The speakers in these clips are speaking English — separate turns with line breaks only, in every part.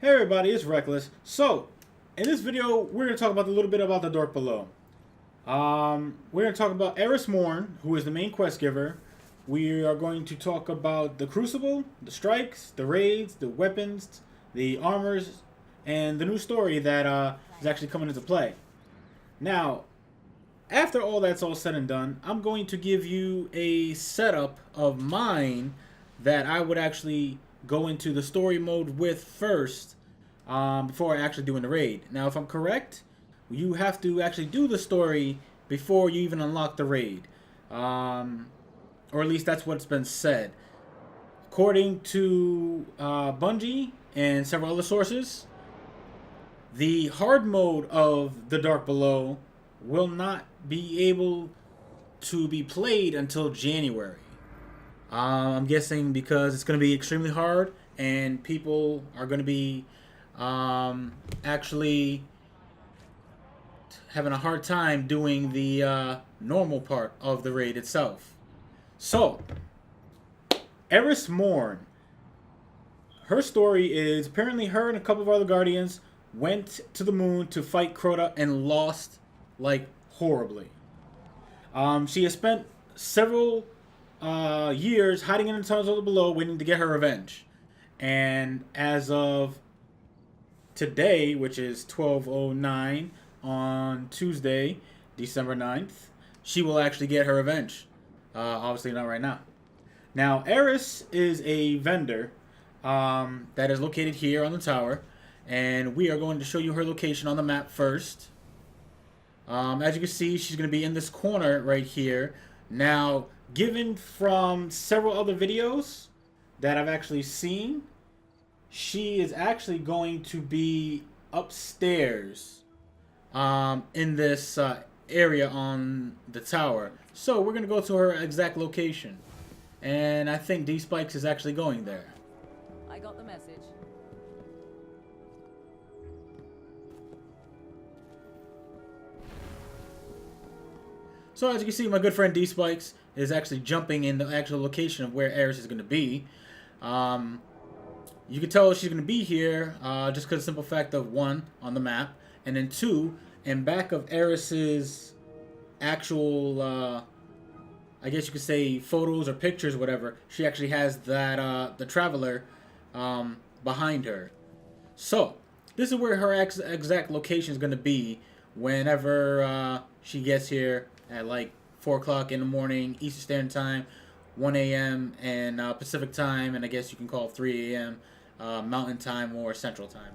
Hey everybody, it's Reckless. So, in this video, we're going to talk about a little bit about the Dark Below. We're going to talk about Eris Morn, who is the main quest giver. We are going to talk about the Crucible, the strikes, the raids, the weapons, the armors, and the new story that is actually coming into play. Now, after all that's all said and done, I'm going to give you a setup of mine that I would actually go into the story mode with first before actually doing the raid. Now, if I'm correct, you have to actually do the story before you even unlock the raid. Or at least that's what's been said. According to Bungie and several other sources, the hard mode of The Dark Below will not be able to be played until January. I'm guessing because it's going to be extremely hard and people are going to be actually having a hard time doing the normal part of the raid itself. So, Eris Morn. Her story is apparently her and a couple of other Guardians went to the moon to fight Crota and lost, like, horribly. She has spent several years hiding in the tunnels of the below, waiting to get her revenge. And as of today, which is 12:09 on Tuesday, December 9th, she will actually get her revenge. Obviously not right now. Now, Eris is a vendor that is located here on the tower, and we are going to show you her location on the map first. As you can see, she's going to be in this corner right here. Now, given from several other videos that I've actually seen, she is actually going to be upstairs in this area on the tower. So we're going to go to her exact location. And I think D-Spikes is actually going there.
I got the message.
So as you can see, my good friend D-Spikes is actually jumping in the actual location of where Eris is going to be. You can tell she's going to be here just because of the simple fact of, one, on the map, and then two, in back of Eris's actual, I guess you could say, photos or pictures or whatever, she actually has that, the Traveler behind her. So, this is where her exact location is going to be whenever she gets here at like 4 o'clock in the morning, Eastern Standard Time, 1 a.m. and Pacific Time, and I guess you can call it 3 a.m. Mountain Time or Central Time.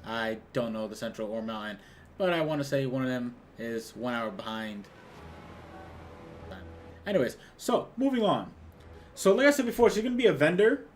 I don't know the Central or Mountain, but I want to say one of them is 1 hour behind time. Anyways, so moving on. So like I said before, she's going to be a vendor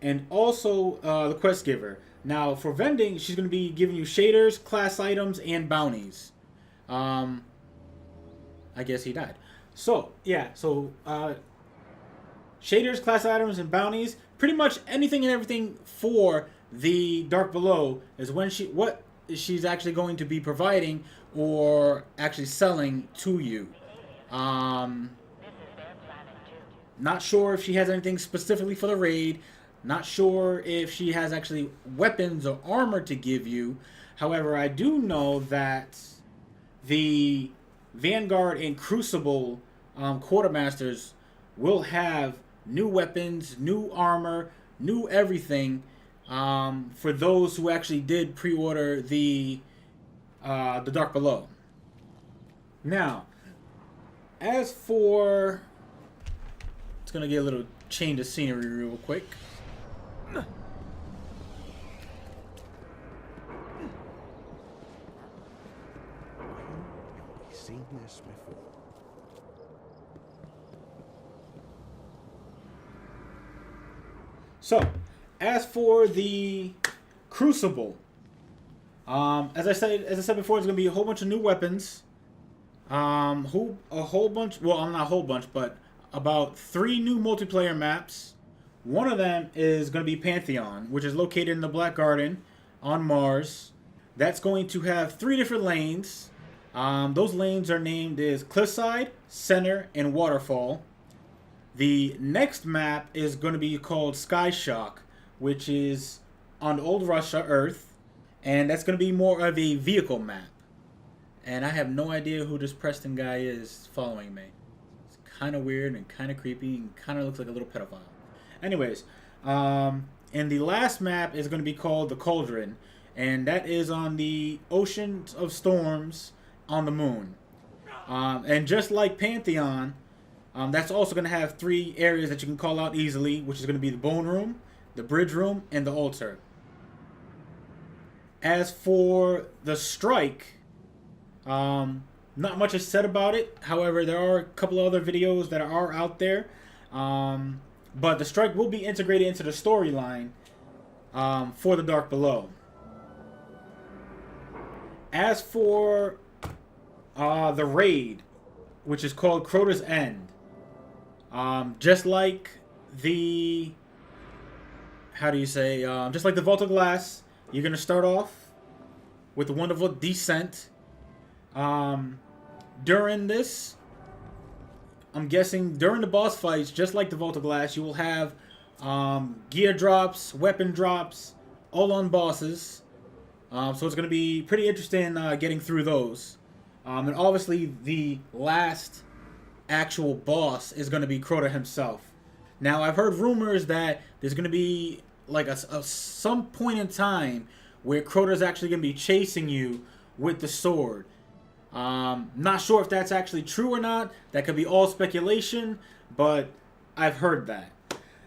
and also the quest giver. Now, for vending, she's going to be giving you shaders, class items, and bounties. I guess he died. So, yeah, so shaders, class items, and bounties, pretty much anything and everything for the Dark Below is what she's actually going to be providing or actually selling to you. Not sure if she has anything specifically for the raid. Not sure if she has actually weapons or armor to give you. However, I do know that the Vanguard and Crucible quartermasters will have new weapons, new armor, new everything for those who actually did pre-order the Dark Below. Now, as for, it's gonna get a little change of scenery real quick.
Seen this before.
So, as for the Crucible, as I said before, there's gonna be a whole bunch of new weapons. A whole bunch. Well, not a whole bunch, but about 3 new multiplayer maps. One of them is gonna be Pantheon, which is located in the Black Garden on Mars. That's going to have 3 different lanes. Those lanes are named as Cliffside, Center, and Waterfall. The next map is going to be called Sky Shock, which is on old Russia, Earth, and that's going to be more of a vehicle map. And I have no idea who this Preston guy is following me. It's kind of weird and kind of creepy and kind of looks like a little pedophile. Anyways, and the last map is going to be called the Cauldron, and that is on the Ocean of Storms on the moon. And just like Pantheon, that's also going to have 3 areas that you can call out easily, which is going to be the Bone Room, the Bridge Room, and the Altar. As for the strike, not much is said about it. However, there are a couple of other videos that are out there. But the strike will be integrated into the storyline for The Dark Below. As for the raid, which is called Crota's End, just like the just like the Vault of Glass, you're gonna start off with the wonderful descent. During this, I'm guessing during the boss fights, just like the Vault of Glass, you will have gear drops, weapon drops, all on bosses. So it's going to be pretty interesting getting through those. And obviously, the last actual boss is going to be Crota himself. Now, I've heard rumors that there's going to be like some point in time where Crota's actually going to be chasing you with the sword. Not sure if that's actually true or not. That could be all speculation, but I've heard that.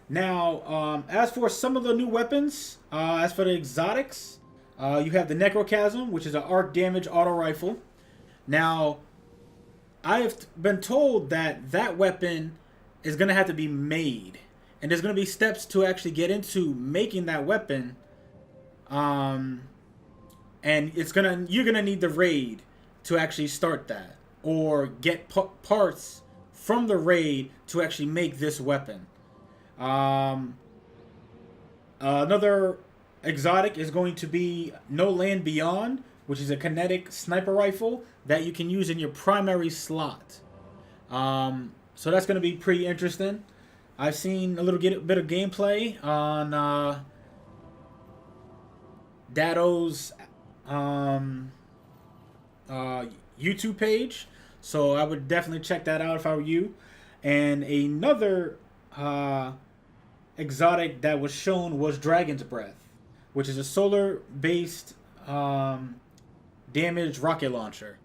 Now, as for some of the new weapons, as for the exotics, you have the Necrochasm, which is an arc damage auto rifle. Now, I've been told that that weapon is going to have to be made, and there's going to be steps to actually get into making that weapon. And you're gonna need the raid to actually start that, or get parts from the raid to actually make this weapon. Another exotic is going to be No Land Beyond, which is a kinetic sniper rifle that you can use in your primary slot. So that's going to be pretty interesting. I've seen a little bit of gameplay on Datto's YouTube page, so I would definitely check that out if I were you. And another exotic that was shown was Dragon's Breath, which is a solar-based damage rocket launcher.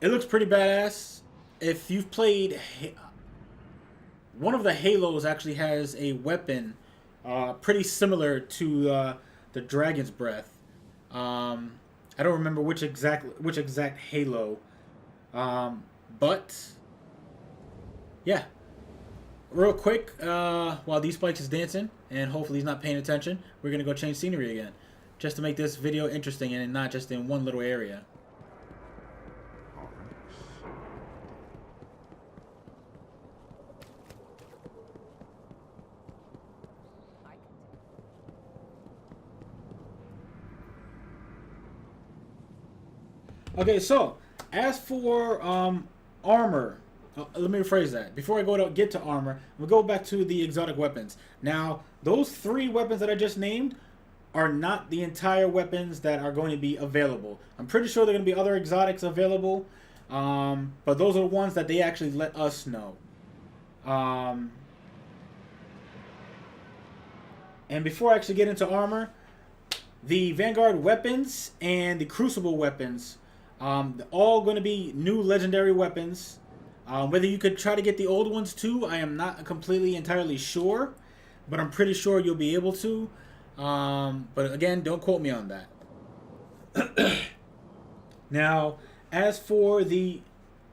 It looks pretty badass. If you've played, one of the Halos actually has a weapon pretty similar to the Dragon's Breath. I don't remember which exact Halo, but yeah. Real quick, while these spikes is dancing, and hopefully he's not paying attention, we're gonna go change scenery again, just to make this video interesting and not just in one little area. Okay, so as for armor, let me rephrase that. Before I get to armor, we'll go back to the exotic weapons. Now, those 3 weapons that I just named are not the entire weapons that are going to be available. I'm pretty sure there are going to be other exotics available, but those are the ones that they actually let us know. And before I actually get into armor, the Vanguard weapons and the Crucible weapons, all going to be new legendary weapons. Whether you could try to get the old ones too, I am not completely entirely sure, but I'm pretty sure you'll be able to. But again, don't quote me on that. Now, as for the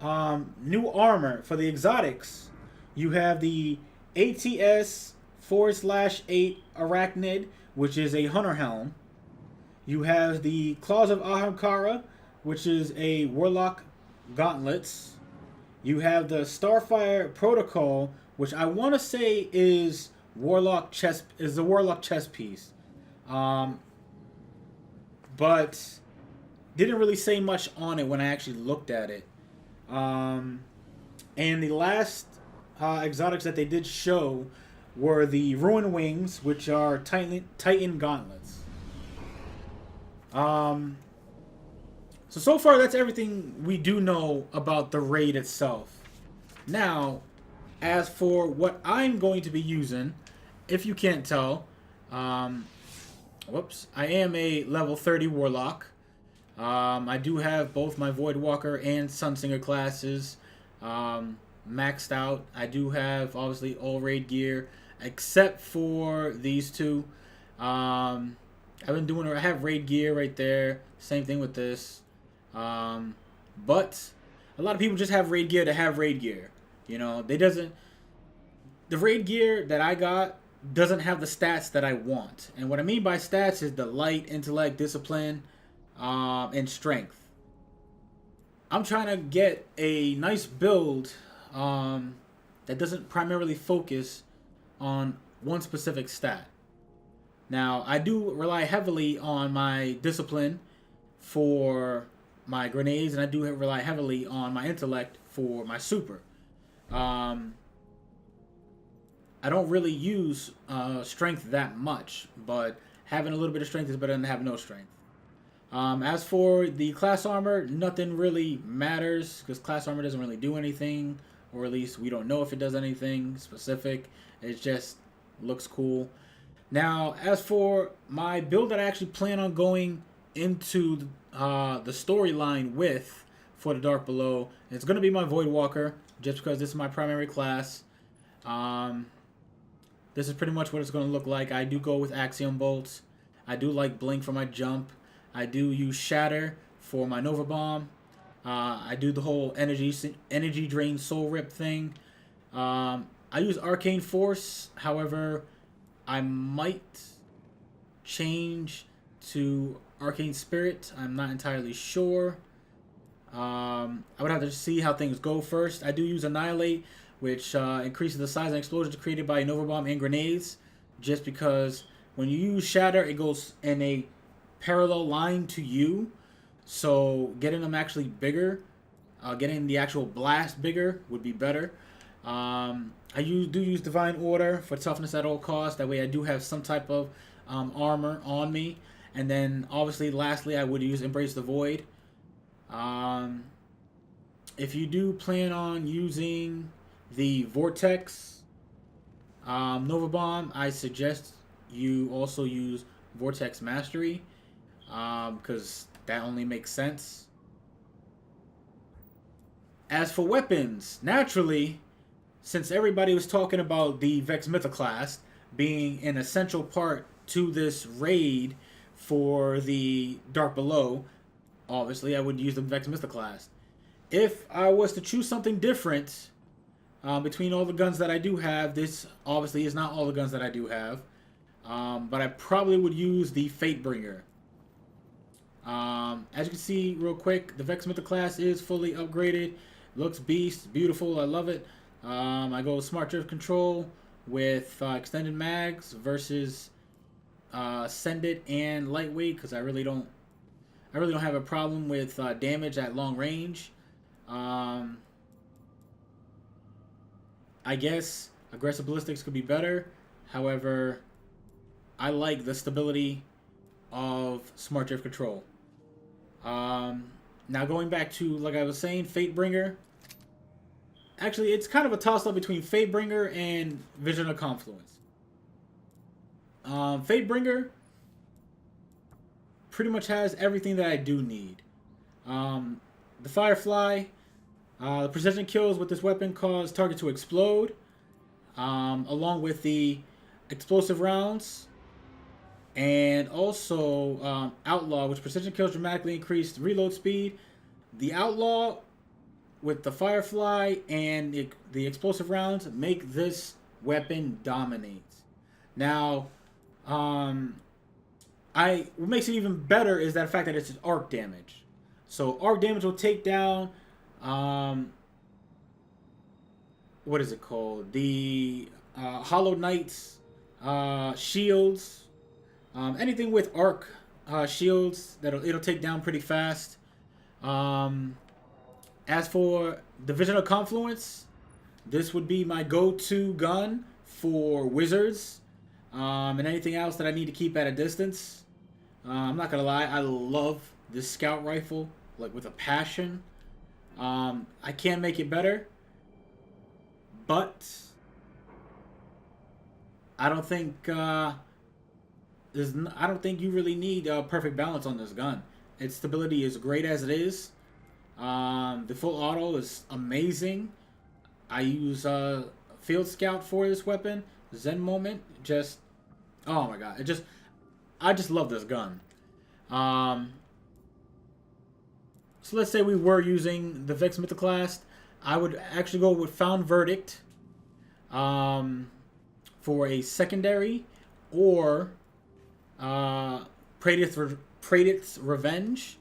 new armor for the exotics, you have the ATS/8 Arachnid, which is a hunter helm. You have the Claws of Ahamkara, which is a Warlock gauntlets. You have the Starfire Protocol, which I want to say is the Warlock chess piece, but didn't really say much on it when I actually looked at it. And the last exotics that they did show were the Ruin Wings, which are Titan gauntlets. Um, so far, that's everything we do know about the raid itself. Now, as for what I'm going to be using, if you can't tell, um, whoops, I am a level 30 Warlock. I do have both my Voidwalker and Sunsinger classes maxed out. I do have, obviously, all raid gear, except for these two. I've been doing, I have raid gear right there. Same thing with this. But a lot of people just have raid gear to have raid gear. You know, the raid gear that I got doesn't have the stats that I want. And what I mean by stats is the light, intellect, discipline, and strength. I'm trying to get a nice build that doesn't primarily focus on one specific stat. Now, I do rely heavily on my discipline for my grenades, and I do rely heavily on my intellect for my super. I don't really use strength that much, but having a little bit of strength is better than having no strength. As for the class armor, nothing really matters because class armor doesn't really do anything, or at least we don't know if it does anything specific. It just looks cool. Now, as for my build that I actually plan on going into the storyline with for the Dark Below, it's going to be my Voidwalker, just because this is my primary class. This is pretty much what it's going to look like. I do go with Axiom Bolts. I do like Blink for my jump. I do use Shatter for my Nova Bomb. I do the whole energy drain soul rip thing. I use Arcane Force. However, I might change to Arcane Spirit. I'm not entirely sure. I would have to see how things go first. I do use Annihilate, which increases the size and explosions created by Nova Bomb and grenades. Just because when you use Shatter, it goes in a parallel line to you. So getting them actually bigger, getting the actual blast bigger would be better. I do use Divine Order for toughness at all costs. That way I do have some type of armor on me. And then obviously lastly I would use Embrace the Void. If you do plan on using the Vortex Nova Bomb, I suggest you also use Vortex Mastery, because that only makes sense. As for weapons, naturally, since everybody was talking about the Vex Mythoclast being an essential part to this raid for the Dark Below, obviously I would use the Vex Mythoclast. If I was to choose something different between all the guns that I do have, this obviously is not all the guns that I do have, but I probably would use the Fatebringer. As you can see real quick, the Vex Mythoclast is fully upgraded. Looks beast, beautiful, I love it. I go Smart Drift Control with extended mags versus Send It and lightweight, because I really don't have a problem with damage at long range. I guess aggressive ballistics could be better. However, I like the stability of Smart Drift Control. Now going back to, like I was saying, Fatebringer. Actually, it's kind of a toss-up between Fatebringer and Vision of Confluence. Fatebringer pretty much has everything that I do need. The Firefly, the precision kills with this weapon cause target to explode, along with the explosive rounds, and also Outlaw, which precision kills dramatically increased reload speed. The Outlaw with the Firefly and the explosive rounds make this weapon dominate. Now, what makes it even better is that fact that it's arc damage. So arc damage will take down, what is it called? The Hollow Knight's shields. Anything with arc shields, it'll take down pretty fast. As for the Vision of Confluence, this would be my go-to gun for wizards and anything else that I need to keep at a distance. I'm not gonna lie, I love this scout rifle like with a passion. I can make it better, but I don't think I don't think you really need a perfect balance on this gun. Its stability is great as it is. The full auto is amazing. I use Field Scout for this weapon. Zen Moment, just oh my god, I just love this gun. So let's say we were using the Vex Mythoclast. I would actually go with Found Verdict for a secondary, or Praedyth's Revenge.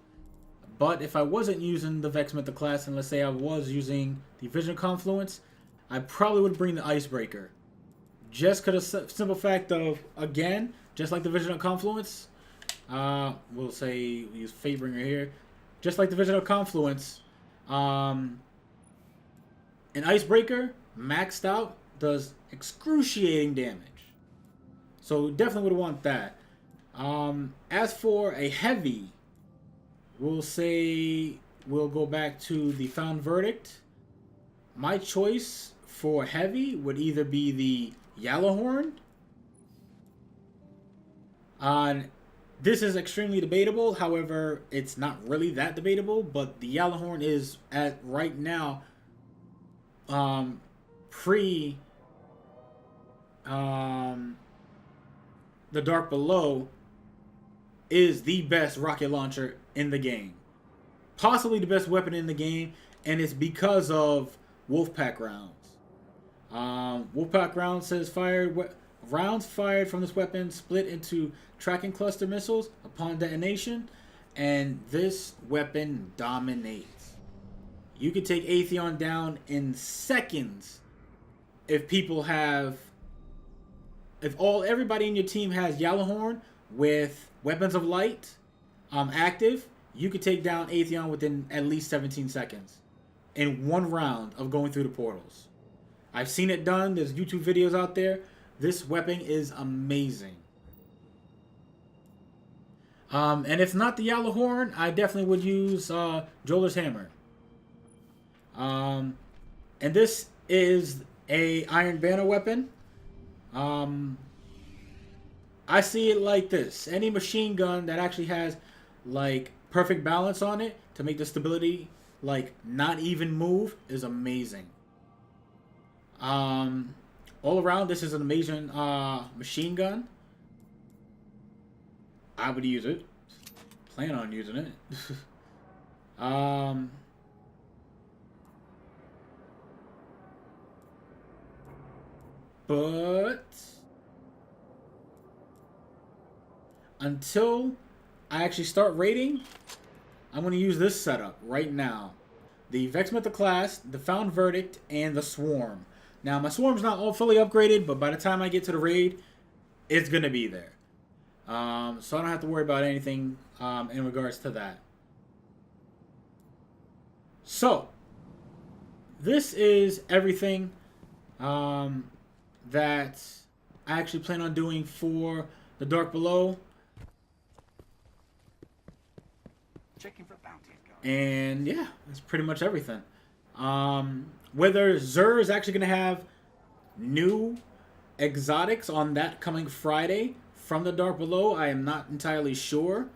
But if I wasn't using the Vex Mythoclast, and let's say I was using the Vision Confluence, I probably would bring the Icebreaker. Just because of the simple fact of, again, just like the Vision of Confluence, we'll say we use Fatebringer here. Just like the Vision of Confluence, an Icebreaker, maxed out, does excruciating damage. So definitely would want that. As for a heavy, we'll say we'll go back to the Found Verdict. My choice for heavy would either be the Yellowhorn. This is extremely debatable. However, it's not really that debatable. But the Yellowhorn is at right now, pre the Dark Below, is the best rocket launcher in the game. Possibly the best weapon in the game, and it's because of Wolfpack rounds. Wolfpack rounds says rounds fired from this weapon split into tracking cluster missiles upon detonation, and this weapon dominates. You can take Atheon down in seconds if everybody in your team has Yellowhorn with Weapons of Light active. You could take down Atheon within at least 17 seconds in one round of going through the portals. I've seen it done. There's YouTube videos out there. This weapon is amazing. And if not the Yellowhorn, I definitely would use Joler's Hammer. And this is a Iron Banner weapon. I see it like this. Any machine gun that actually has like perfect balance on it to make the stability like not even move is amazing. All around, this is an amazing machine gun. I would use it. Plan on using it. But until I actually start raiding, I'm going to use this setup right now. The Vex Mythoclast, the Found Verdict, and the Swarm. Now, my Swarm's not all fully upgraded, but by the time I get to the raid, it's going to be there. So I don't have to worry about anything in regards to that. So, this is everything that I actually plan on doing for the Dark Below.
Checking for bounty.
And yeah, that's pretty much everything. Whether Xur is actually going to have new exotics on that coming Friday from the Dark Below, I am not entirely sure.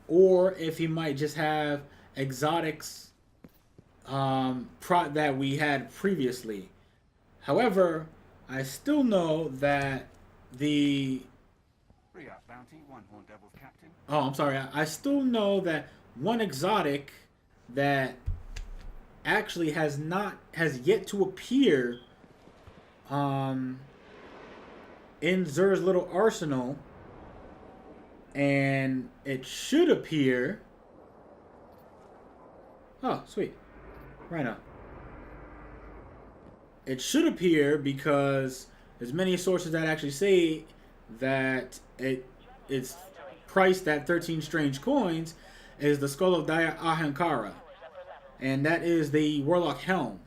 Or if he might just have exotics that we had previously. However, I still know that the...
Bounty, one Horn Devils Captain.
Oh, I'm sorry. I still know that one exotic that actually has yet to appear in Xur's little arsenal, and it should appear. Oh, sweet. Right now. It should appear because there's many sources that actually say that it's priced at 13 strange coins, is the Skull of Daya Ahankara. And that is the Warlock Helm.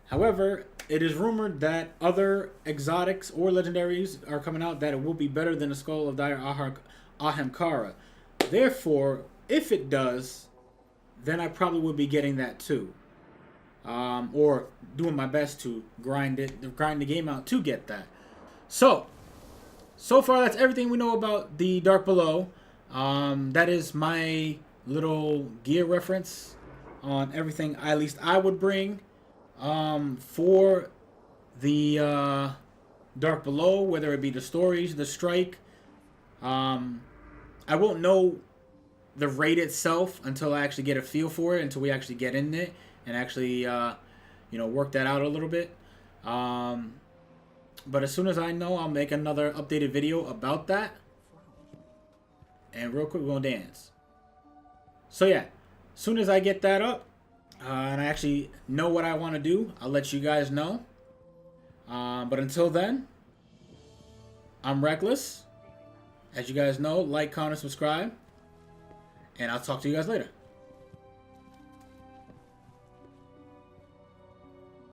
However, it is rumored that other exotics or legendaries are coming out that it will be better than the Skull of Dire Ahamkara. Therefore, if it does, then I probably would be getting that too. Or doing my best to grind the game out to get that. So far that's everything we know about the Dark Below. That is my little gear reference on everything at least I would bring for the Dark Below, whether it be the stories, the strike. I won't know the raid itself until I actually get a feel for it, until we actually get in it and actually work that out a little bit. But as soon as I know, I'll make another updated video about that. And real quick, we're going to dance. So yeah, as soon as I get that up, and I actually know what I want to do, I'll let you guys know. But until then, I'm Reckless. As you guys know, like, comment, subscribe. And I'll talk to you guys later.